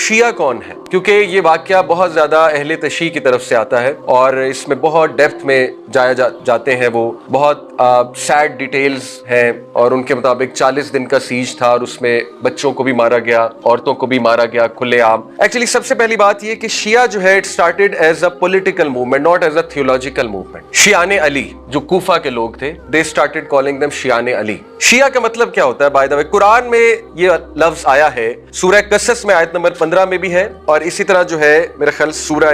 شیعہ کون ہے، کیونکہ یہ واقعہ بہت زیادہ اہل تشیع کی طرف سے آتا ہے اور اس میں بہت ڈیپتھ میں جاتے ہیں، وہ بہت سیڈ ڈیٹیلز ہیں، اور ان کے مطابق 40 دن کا سیج تھا اور اس میں بچوں کو بھی مارا گیا، عورتوں کو بھی مارا گیا کھلے عام۔ ایکچولی سب سے پہلی بات یہ کہ شیعہ جو ہے it started as a political movement, not as a theological movement. شیعان علی جو کوفہ کے لوگ تھے، دے سٹارٹڈ کالنگ دیم شیعان علی۔ شیعہ کا مطلب کیا ہوتا ہے؟ بائی دا وے قرآن میں یہ لفظ آیا ہے، سورہ قصص میں آیت نمبر 15 میں بھی ہے، اور اسی طرح جو ہے میرے خیال سورہ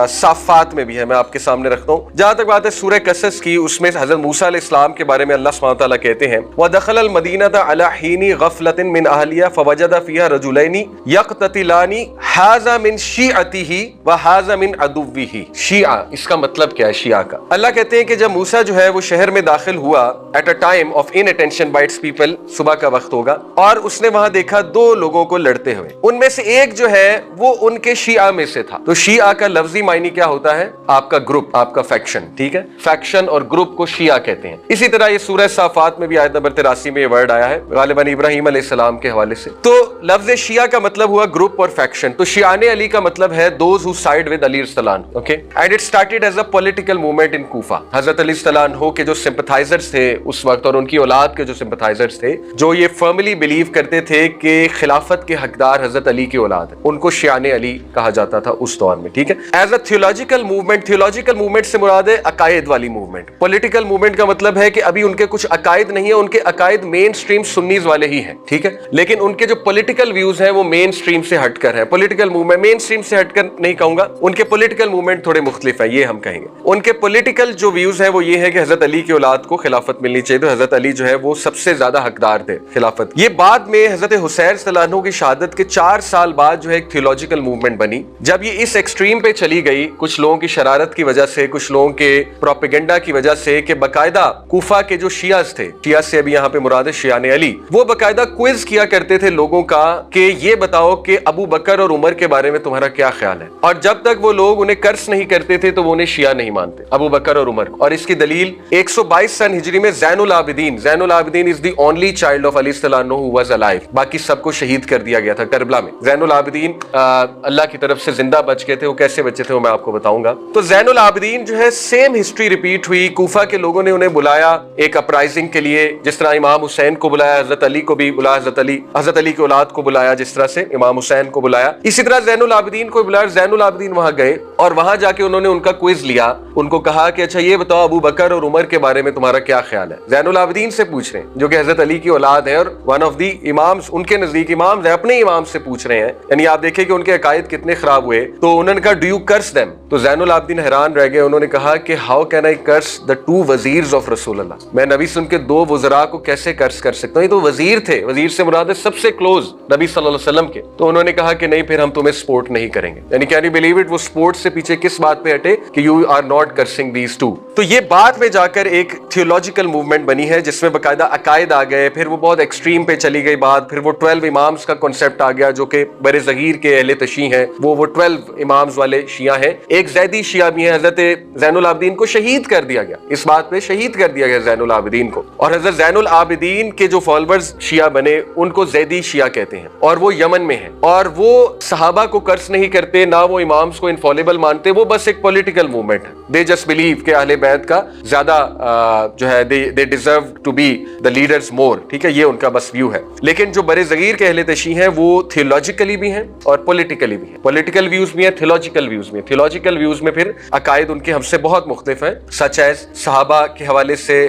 صافات میں بھی ہے، میں آپ کے سامنے رکھتا ہوں۔ جہاں تک بات ہے سورہ قصص کی، اس میں حضرت موسیٰ علیہ السلام کے بارے میں اللہ سبحانہ وتعالیٰ کہتے ہیں وَدَخَلَ الْمَدِينَةَ عَلَى حِينِ غَفْلَةٍ مِّنْ أَهْلِهَا فَوَجَدَ فِيهَا رَجُلَيْنِ يَقْتَتِلَانِ هَذَا مِنْ شِيعَتِهِ وَهَذَا مِنْ عَدُوِّهِ۔ شیعہ اس کا مطلب کیا ہے؟ شیعہ کا اللہ کہتے ہیں کہ جب موسیٰ جو ہے وہ شہر میں داخل ہوا at a time of in attention by its people, صبح کا وقت ہوگا، اور اس نے وہاں دیکھا دو لوگوں کو لڑتے ہوئے، ان میں سے ایک جو ہے وہ ان کے شیعہ میں سے تھا۔ تو شیعہ کا لفظی معنی کیا ہوتا ہے؟ آپ کا گروپ، آپ کا فیکشن، ٹھیک ہے؟ فیکشن اور گروپ کو شیعہ کہتے ہیں۔ اسی طرح یہ سورہ صافات میں بھی آیت نمبر 83 میں یہ ورڈ آیا ہے، غالباً ابراہیم علیہ السلام کے حوالے سے۔ تو لفظ شیعہ کا مطلب ہوا گروپ اور فیکشن۔ تو شیعان علی کا مطلب ہے دوز ہو سائڈ ود علی رضی اللہ عنہ، okay? And it started as a political movement ان کوفہ۔ حضرت علی رضی اللہ عنہ کے جو سمپتھائزرز تھے اس وقت، اور ان کی اولاد کے جو سمپتھائزرز تھے، جو یہ فرملی بلیو کرتے تھے کہ خلافت کے حقدار حضرت علی کی اولاد ہے، ان کو شیعان علی کہا جاتا تھا اس دور میں، ٹھیک ہے؟ As a theological movement, theological movement سے مراد ہے عقائد والی موومنٹ۔ پولیٹیکل موومنٹ کا مطلب ہے کہ ابھی ان کے کچھ عقائد نہیں ہیں، ان کے عقائد مین سٹریم سنیز والے ہی ہیں، ٹھیک ہے؟ لیکن ان کے جو پولیٹیکل ویوز ہیں وہ مین سٹریم سے ہٹ کر ہیں۔ پولیٹیکل موومنٹ مین سٹریم سے ہٹ کر نہیں کہوں گا، ان کے پولیٹیکل موومنٹ تھوڑے مختلف ہیں، یہ ہم کہیں گے۔ ان کے پولیٹیکل جو ویوز ہیں وہ یہ ہے کہ حضرت علی کی اولاد کو خلافت ملنی چاہیے، تو حضرت علی جو ہے وہ سب سے زیادہ حقدار تھے خلافت۔ یہ بعد میں حضرت حسین رضی اللہ عنہ کی شہادت کے 4 سال بعد جو ہے ایک تھیولوجیکل موومنٹ بنی۔ جب یہ اس ایکسٹریم پہ چلی گئی، کچھ لوگوں کی شرارت کی وجہ سے، کچھ لوگوں کے پروپیگنڈا کی وجہ سے، کہ باقاعدہ کوفہ کے جو شیعہ تھے، شیعہ سے ابھی یہاں پہ مراد ہے شیعان علی، وہ باقاعدہ کوئز کیا کرتے تھے لوگوں کا کہ یہ بتاؤ کہ ابو بکر اور عمر کے بارے میں تمہارا کیا خیال ہے، اور جب تک وہ لوگ انہیں کرس نہیں کرتے تھے تو وہ انہیں شیعہ نہیں مانتے، ابو بکر اور عمر۔ اور اس کی دلیل 122 سن ہجری میں زین العابدین از دی اونلی چائلڈ آف علی صلی اللہ عنہ ہو واز الائیو، باقی سب کو شہید کر دیا گیا تھا کربلا میں۔ زین العابدین اللہ کی طرف سے زندہ بچ گئے تھے، وہ کیسے بچے تھے وہ میں آپ کو بتاؤں گا۔ تو زین العابدین جو ہے سیم ہسٹری ریپیٹ ہوئی، کوفہ کے لوگوں نے انہیں بلایا ایک اپرائزنگ کے لیے، جس طرح امام حسین کو بلایا، حضرت علی کو بھی بلایا، حضرت علی کی اولاد کو بلایا، جس طرح سے امام حسین کو بلایا، اسی طرح زین العابدین کو بلایا۔ زین العابدین وہاں گئے اور وہاں جا کے انہوں نے ان کا کوئز لیا، ان کو کہا کہ اچھا یہ بتاؤ ابو بکر اور عمر کے بارے میں تمہارا کیا خیال ہے۔ زین العابدین سے پوچھ رہے ہیں جو کہ حضرت علی کی اولاد ہے اور ون آف دی امامز، ان کے نزدیک امامز ہیں، اپنے امام سے پوچھ رہے ہیں، یعنی آپ دیکھیں کہ ان کے عقائد کتنے خراب ہوئے۔ تو انہوں نے کہا ڈو یو کرس دیم؟ تو زین العابدین حیران رہ گئے، انہوں نے کہا کہ how can I curse the 2 وزیرز آف رسول اللہ، میں نبی سے ان کے 2 وزراء کو کیسے کرس کر سکتا ہوں؟ یہ تو وزیر تھے، وزیر سے مراد ہے سب سے کلوز نبی صلی اللہ علیہ وسلم کے۔ تو انہوں نے کہا کہ نہیں پھر ہم تمہیں سپورٹ نہیں کریں گے، یعنی کین یو بلیو اٹ، وہ سپورٹ سے پیچھے کس بات پہ ہٹے کہ you are not crossing these 2۔ تو یہ بعد میں جا کر ایک تھیولوجیکل موومنٹ بنی ہے جس میں باقاعدہ عقائد آ گئے، پھر وہ بہت ایکسٹریم پہ چلی گئی بات، پھر وہ 12 امامز کا کنسیپٹ آ گیا جو کہ بر صغیر کے اہل تشیع ہیں، وہ 12 امامز والے شیعہ ہیں۔ ایک زیدی شیعہ بھی ہیں، حضرت زین العابدین کو شہید کر دیا گیا، اس بات پہ شہید کر دیا گیا زین العابدین کو، اور حضرت زین العابدین کے جو فالوورز شیعہ بنے ان کو زیدی شیعہ کہتے ہیں، اور وہ یمن میں ہیں، اور وہ صحابہ کو کرس نہیں کرتے، نہ وہ امامز کو انفالبل مانتے، وہ بس ایک پولیٹیکل موومنٹ ہے۔ دے جسٹ بلیو کہ اہل بیت کا زیادہ جو ہے they deserve to be the leaders more, ٹھیک ہے، یہ ان کا بس ویو ہے۔ لیکن جو بر صغیر کے اہل تشیع ہیں وہ تھیولوجیکلی بھی ہیں اور پولیٹیکلی بھی ہیں، پولیٹیکل ویوز بھی ہیں، تھیولوجیکل ویوز بھی ہیں۔ تھیولوجیکل ویوز میں پھر عقائد ان کے ہم سے بہت مختلف ہیں، سچ ایز صحابہ کے حوالے سے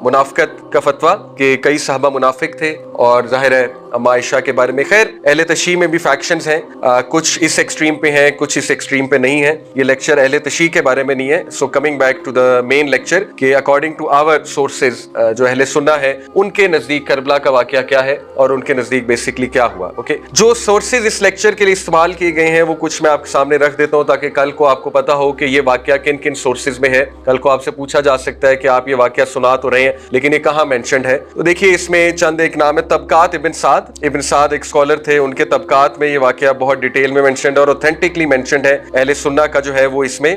منافقت کا فتویٰ کہ کئی صحابہ منافق تھے، اور ظاہر ہے اما عائشہ کے بارے میں، خیر اہل تشیع میں بھی فیکشنز ہیں، کچھ اس ایکسٹریم پہ ہیں، کچھ اس ایکسٹریم پہ نہیں ہیں۔ یہ لیکچر اہل تشیع کے بارے میں نہیں ہے، so coming back to the main lecture کہ اکارڈنگ ٹو آور سورسز جو اہل سنہ ہے ان کے نزدیک کربلا کا واقعہ کیا ہے اور ان کے نزدیک بیسکلی کیا ہوا۔ اوکے، جو سورسز اس لیکچر کے لیے استعمال کیے گئے ہیں وہ کچھ میں آپ کے سامنے رکھ دیتا ہوں تاکہ کل کو آپ کو پتا ہو کہ یہ واقعہ کن کن سورسز میں ہے۔ کل کو آپ سے پوچھا جا سکتا ہے کہ آپ یہ واقعہ سنا تو رہے ہیں لیکن یہ کہاں مینشنڈ ہے، تو دیکھیے اس میں چند ایک نام ہے طبقات ابن سعد، ابن سعد ایک اسکالر تھے, ان کے طبقات میں یہ واقعہ بہت ڈیٹیل میں مینشنڈ ہے اور اوتھینٹکلی مینشنڈ ہے. اہل سنہ کا جو ہے وہ اس میں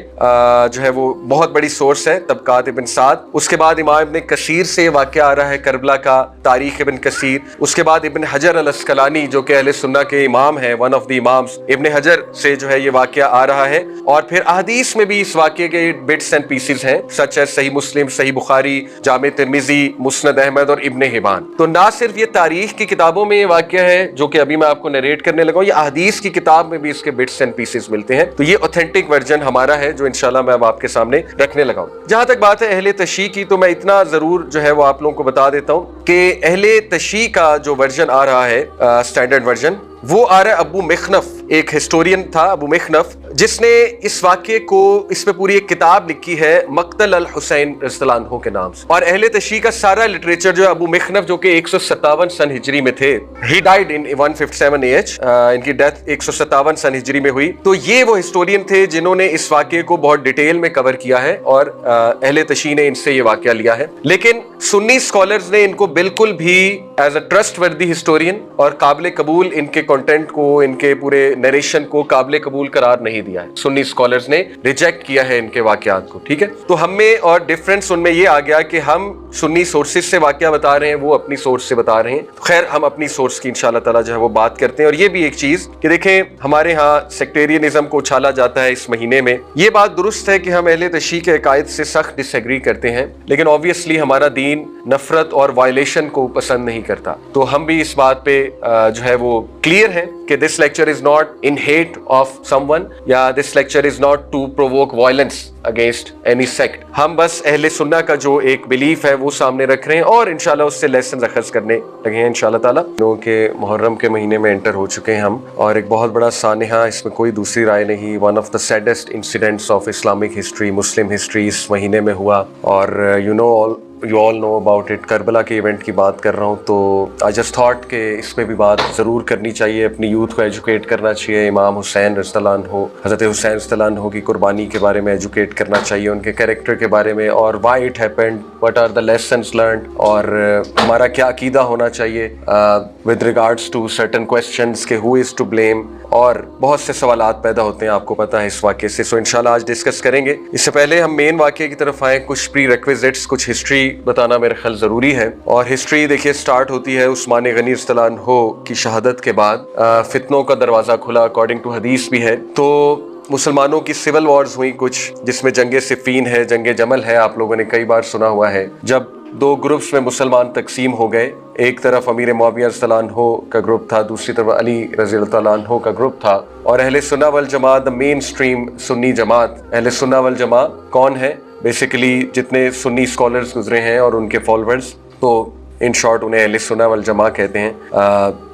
جو ہے وہ بہت بڑی سورس ہے, طبقات ابن سعد. اس کے بعد امام ابن کثیر سے یہ واقعہ آ رہا ہے, کربلا کا, تاریخ ابن کثیر. اس کے بعد ابن حجر الاسقلانی جو کہ اہل سنہ کے امام ہیں, ون آف دی امامز, ابن حجر سے جو ہے یہ واقعہ آ رہا ہے. اور پھر احادیث میں بھی اس واقعے کے بٹس اینڈ پیسز ہیں, سچ ہے صحیح مسلم, صحیح بخاری, جامع ترمذی, مسند احمد اور ابن حبان. تو نہ صرف یہ تاریخ کی کتابوں میں یہ واقعہ ہے جو کہ ابھی میں آپ کو نریٹ کرنے لگا ہوں, یہ احادیث کی کتاب میں بھی اس کے بٹس اینڈ پیسز ملتے ہیں. تو یہ اوتھینٹک ورژن ہمارا ہے جو انشاءاللہ میں اب آپ کے سامنے رکھنے لگا ہوں. جہاں تک بات ہے اہل تشیع کی, تو میں اتنا ضرور جو ہے وہ آپ لوگوں کو بتا دیتا ہوں کہ اہل تشیع کا جو ورژن آ رہا ہے, اسٹینڈرڈ ورژن, وہ آ رہا ہے ابو مخنف, ایک ہسٹورین تھا ابو مخنف, جس نے اس واقعے کو, اس پہ پوری ایک کتاب لکھی ہے مقتل الحسین رضی اللہ عنہ کے نام سے. اور اہل تشیع کا سارا لٹریچر جو ہے ابو مخنف, جو کہ 157 سن ہجری میں تھے, ہی ڈائیڈ ان 157 AH, ان کی ڈیتھ 157 سن ہجری میں ہوئی. تو یہ وہ ہسٹورین تھے جنہوں نے اس واقعے کو بہت ڈیٹیل میں کور کیا ہے اور اہل تشیع نے ان سے یہ واقعہ لیا ہے. لیکن سنی اسکالرز نے ان کو بالکل بھی ایز اے ٹرسٹ وردی ہسٹورین اور قابل قبول, ان کے کنٹینٹ کو, ان کے پورے نریشن کو قابل قبول قرار نہیں دیا ہے. سنی اسکالرز نے ریجیکٹ کیا ہے ان کے واقعات کو, ٹھیک ہے. تو ہم میں اور ڈفرنس ان میں یہ آ گیا کہ ہم سنی سورسز سے واقعہ بتا رہے ہیں, وہ اپنی سورس سے بتا رہے ہیں. خیر, ہم اپنی سورس کی انشاءاللہ تعالی جو ہے وہ بات کرتے ہیں. اور یہ بھی ایک چیز کہ دیکھیں, ہمارے ہاں سیکٹیرینزم کو اچھالا جاتا ہے اس مہینے میں. یہ بات درست ہے کہ ہم اہل تشیع کے عقائد سے سخت ڈس ایگری کرتے ہیں, لیکن آبویسلی ہمارا دین نفرت اور وائلیشن کو پسند نہیں کرتا. تو ہم بھی اس بات پہ جو ہے وہ کلیئر ہیں کہ this lecture is not in hate of someone, یا this lecture is not to provoke violence against any sect. ہم بس اہل سنہ کا جو ایک بلیف ہے وہ سامنے رکھ رہے ہیں اور انشاءاللہ اس سے لیسن اخذ کرنے لگے ہیں انشاءاللہ تعالیٰ. کیونکہ محرم کے مہینے میں انٹر ہو چکے ہیں ہم, اور ایک بہت بڑا سانحہ, اس میں کوئی دوسری رائے نہیں, one of the saddest incidents of Islamic history, Muslim history اس مہینے میں ہوا. اور you all know about it, Karbala کے ایونٹ کی بات کر رہا ہوں. تو I just thought کہ اس پہ بھی بات ضرور کرنی چاہیے, اپنی یوتھ کو ایجوکیٹ کرنا چاہیے. امام حسین رضی اللہ عنہ, حضرت حسین رضی اللہ عنہ کی قربانی کے بارے میں ایجوکیٹ کرنا چاہیے, ان کے کیریکٹر کے بارے میں, اور why it happened, what are the lessons learned, اور ہمارا کیا عقیدہ ہونا چاہیے with regards to certain questions کہ who is to blame, اور بہت سے سوالات پیدا ہوتے ہیں آپ کو پتہ ہے اس واقعے سے. سو انشاءاللہ آج ڈسکس کریں گے. اس سے پہلے ہم مین واقعے کی طرف آئیں, کچھ پری ریکویزٹس, کچھ ہسٹری بتانا میرے خیال ضروری ہے. اور ہسٹری دیکھیے سٹارٹ ہوتی ہے عثمان غنی رضی اللہ عنہ کی شہادت کے بعد. فتنوں کا دروازہ کھلا اکارڈنگ ٹو حدیث بھی ہے. تو مسلمانوں کی سول وارز ہوئی کچھ, جس میں جنگ صفین ہے, جنگ جمل ہے, آپ لوگوں نے کئی بار سنا ہوا ہے. جب دو گروپس میں مسلمان تقسیم ہو گئے, ایک طرف امیر معاویہ رضی اللہ عنہ کا گروپ تھا, دوسری طرف علی رضی اللہ عنہ کا گروپ تھا. اور اہل سنہ والجماعت, دا مین سٹریم سنی جماعت, اہل سنہ والجماعت کون ہے؟ بیسیکلی جتنے سنی اسکالرز گزرے ہیں اور ان کے فالوورز, تو ان شارٹ انہیں اہل سنہ والجماعت کہتے ہیں,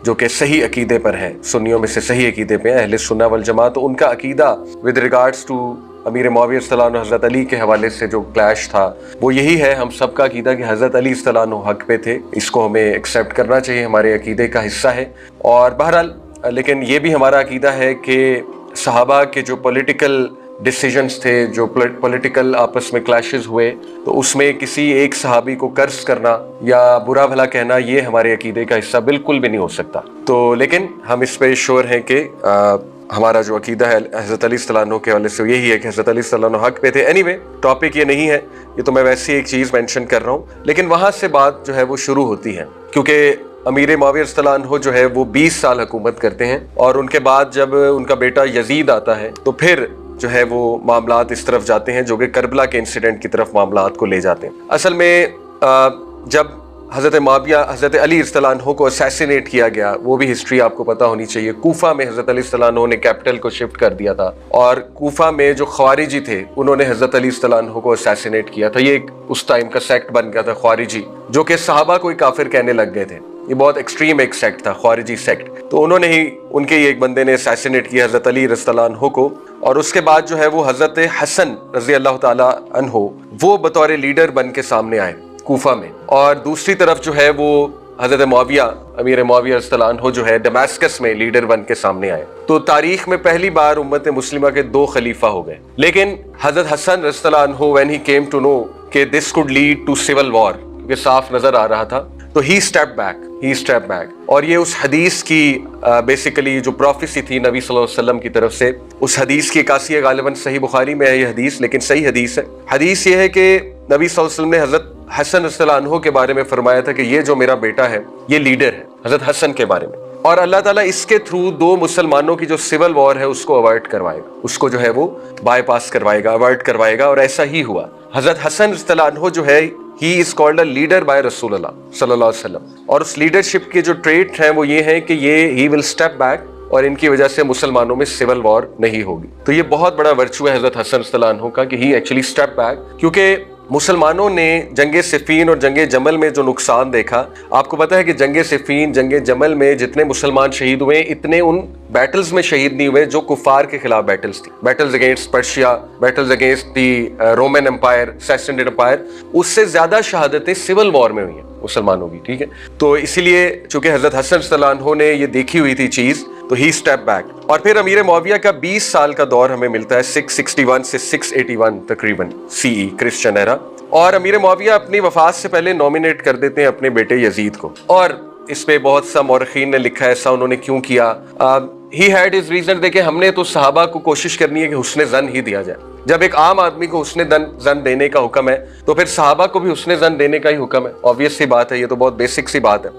جو کہ صحیح عقیدے پر ہیں, سنیوں میں سے صحیح عقیدے پہ ہیں اہل سنہ والجماعت. تو ان کا عقیدہ ود ریگارڈس ٹو امیر معاویہ صلی اللہ عنہ حضرت علی کے حوالے سے جو کلیش تھا, وہ یہی ہے ہم سب کا عقیدہ کہ حضرت علی صلی اللہ عنہ حق پہ تھے. اس کو ہمیں ایکسیپٹ کرنا چاہیے, ہمارے عقیدے کا حصہ ہے. اور بہرحال لیکن یہ بھی ہمارا عقیدہ ہے کہ صحابہ کے جو پولیٹیکل ڈیسیجنز تھے, جو پولیٹیکل آپس میں کلیشز ہوئے, تو اس میں کسی ایک صحابی کو قرض کرنا یا برا بھلا کہنا, یہ ہمارے عقیدے کا حصہ بالکل بھی نہیں ہو سکتا. تو لیکن ہم اس پہ شور ہیں کہ ہمارا جو عقیدہ ہے حضرت علی صلی اللہ عنہ کے حوالے سے یہی ہے کہ حضرت علی صلی اللہ عنہ حق پہ تھے. اینی وے, ٹاپک یہ نہیں ہے, یہ تو میں ویسی ایک چیز مینشن کر رہا ہوں. لیکن وہاں سے بات جو ہے وہ شروع ہوتی ہے, کیونکہ امیر معاویہ رضی اللہ عنہ جو ہے وہ 20 سال حکومت کرتے ہیں, اور ان کے بعد جب ان کا بیٹا یزید آتا ہے تو پھر جو ہے وہ معاملات اس طرف جاتے ہیں جو کہ کربلا کے انسیڈنٹ کی طرف معاملات کو لے جاتے ہیں. اصل میں جب حضرت معاویہ, حضرت علی رضی اللہ عنہ کو اسیسینیٹ کیا گیا, وہ بھی ہسٹری آپ کو پتہ ہونی چاہیے. کوفہ میں حضرت علی صلی اللہ عنہ نے کیپٹل کو شفٹ کر دیا تھا, اور کوفہ میں جو خوارجی تھے انہوں نے حضرت علی صلی اللہ عنہ کو اسیسینیٹ کیا تھا. یہ ایک اس ٹائم کا سیکٹ بن گیا تھا خوارجی, جو کہ صحابہ کو ہی کافر کہنے لگ گئے تھے. یہ بہت ایکسٹریم ایک سیکٹ تھا, خوارجی سیکٹ. تو انہوں نے ہی, ان کے ہی ایک بندے نے اسیسینیٹ کیا حضرت علی رضی اللہ عنہ کو. اور اس کے بعد جو ہے وہ حضرت حسن رضی اللہ تعالی عنہ وہ بطور لیڈر بن کے سامنے آئے کوفہ میں. اور دوسری طرف جو ہے وہ حضرت معاویہ, امیر معاویہ رضی اللہ عنہ جو ہے ڈیماسکس میں لیڈر بن کے سامنے آئے. تو تاریخ میں پہلی بار امت مسلمہ کے 2 خلیفہ ہو گئے. لیکن حضرت حسن رضی اللہ عنہ when he came to know کہ this could lead to civil war, کیونکہ صاف نظر آ رہا تھا, تو he stepped back. he stepped back. اور یہ اس حدیث کی بیسیکلی جو پروفیسی تھی نبی صلی اللہ علیہ وسلم کی طرف سے، اس حدیث کی عکاسی ہے، غالباً صحیح بخاری میں ہے یہ حدیث، لیکن صحیح حدیث ہے. حدیث یہ ہے کہ نبی صلی اللہ علیہ وسلم نے حضرت حسن رضی اللہ عنہ کے بارے میں فرمایا تھا کہ یہ جو میرا بیٹا ہے یہ لیڈر ہے، حضرت حسن کے بارے میں، اور اللہ تعالیٰ اس کے تھرو دو مسلمانوں کی جو سول وار ہے اس کو اوائڈ کروائے گا، اس کو جو ہے وہ بائی پاس کروائے گا، اوائڈ کروائے گا. اور ایسا ہی ہوا. حضرت حسن رضی اللہ عنہ جو ہے he is called a leader by رسول اللہ صلی اللہ علیہ وسلم. اور اس لیڈرشپ کے جو ٹریٹ ہیں وہ یہ ہیں کہ یہ ہی ول اسٹیپ بیک، اور ان کی وجہ سے مسلمانوں میں سول وار نہیں ہوگی. تو یہ بہت بڑا ورچو ہے حضرت حسن رضی اللہ عنہ کا کہ ہی ایکچولی اسٹیپ بیک. کیونکہ مسلمانوں نے جنگ صفین اور جنگ جمل میں جو نقصان دیکھا، آپ کو پتا ہے کہ جنگ صفین، جنگ جمل میں جتنے مسلمان شہید ہوئے اتنے ان بیٹلز میں شہید نہیں ہوئے جو کفار کے خلاف بیٹلز تھی. Battles against Persia, battles against the Roman empire, Sassanid empire, اس سے زیادہ شہادتیں سول وار میں ہوئی ہیں مسلمانوں کی. ٹھیک ہے، تو اسی لیے چونکہ حضرت حسن صلی اللہ عنہ نے یہ دیکھی ہوئی تھی چیز، تو ہی اسٹیپ بیک. اور پھر امیر معاویہ کا 20 سال کا دور ہمیں ملتا ہے 661 سے 681 تقریباً CE کرسچن ایرا. اور امیر معاویہ اپنی وفات سے پہلے نومینیٹ کر دیتے ہیں اپنے بیٹے یزید کو. اور اس پہ بہت سا مورخین نے لکھا ہے ایسا انہوں نے کیوں کیا. He had his reason. دیکھیں، ہم نے تو صحابہ کو کوشش کرنی ہے کہ حسن ظن ہی دیا جائے. جب ایک عام آدمی کو حسن ظن دینے کا حکم ہے تو پھر صحابہ کو بھی حسن ظن دینے کا ہی حکم ہے. آبویس سی بات ہے، یہ تو بہت بیسک سی بات ہے.